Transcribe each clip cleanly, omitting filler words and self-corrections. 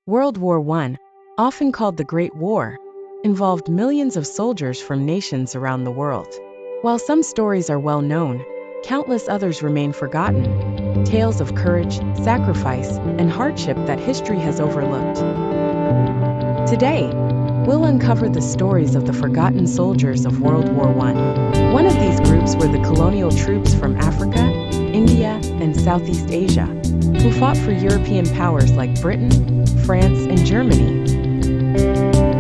World War I, often called the Great War, involved millions of soldiers from nations around the world. While some stories are well known, countless others remain forgotten, tales of courage, sacrifice, and hardship that history has overlooked. Today, we'll uncover the stories of the forgotten soldiers of World War I. One of these groups were the colonial troops from Africa, India, and Southeast Asia, who fought for European powers like Britain, France, and Germany.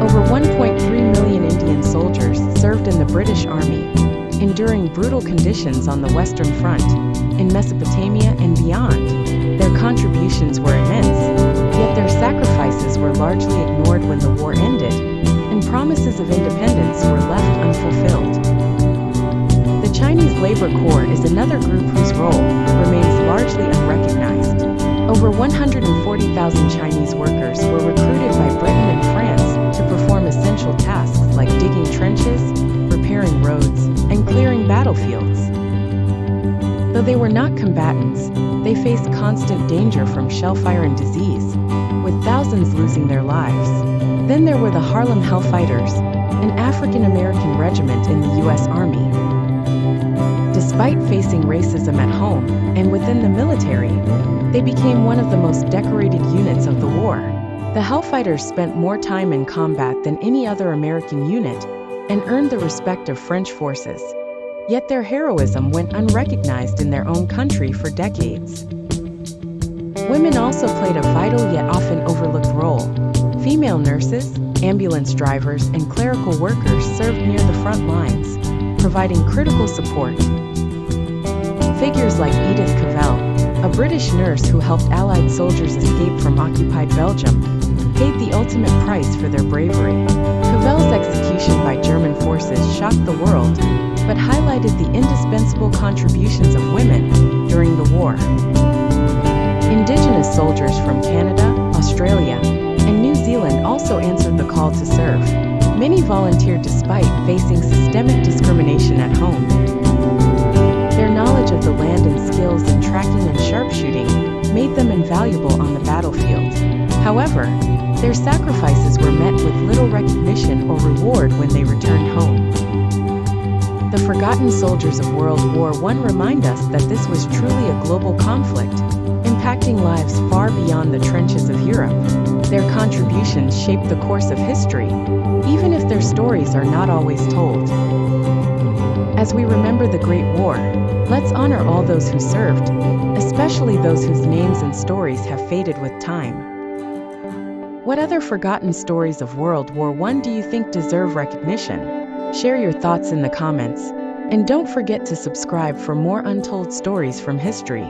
Over 1.3 million Indian soldiers served in the British Army, enduring brutal conditions on the Western Front, in Mesopotamia and beyond. Their contributions were immense, yet their sacrifices were largely ignored when the war ended, and promises of independence were left unfulfilled. The Chinese Labor Corps is another group whose role remains largely unrecognized. Over 140,000 Chinese workers were recruited by Britain and France to perform essential tasks like digging trenches, repairing roads, and clearing battlefields. Though they were not combatants, they faced constant danger from shellfire and disease, with thousands losing their lives. Then there were the Harlem Hellfighters, an African-American regiment in the U.S. Army. Despite facing racism at home and within the military, they became one of the most decorated units of the war. The Hellfighters spent more time in combat than any other American unit and earned the respect of French forces. Yet their heroism went unrecognized in their own country for decades. Women also played a vital yet often overlooked role. Female nurses, ambulance drivers, and clerical workers served near the front lines, providing critical support. Figures like Edith Cavell, a British nurse who helped Allied soldiers escape from occupied Belgium, paid the ultimate price for their bravery. Cavell's execution by German forces shocked the world, but highlighted the indispensable contributions of women during the war. Indigenous soldiers from Canada, Australia, and New Zealand also answered the call to serve. Many volunteered despite facing systemic discrimination at home. Their knowledge of the land and skills in tracking and sharpshooting made them invaluable on the battlefield. However, their sacrifices were met with little recognition or reward when they returned home. The forgotten soldiers of World War I remind us that this was truly a global conflict, impacting lives far beyond the trenches of Europe. Their contributions shaped the course of history, even if their stories are not always told. As we remember the Great War, let's honor all those who served, especially those whose names and stories have faded with time. What other forgotten stories of World War I do you think deserve recognition? Share your thoughts in the comments, and don't forget to subscribe for more untold stories from history.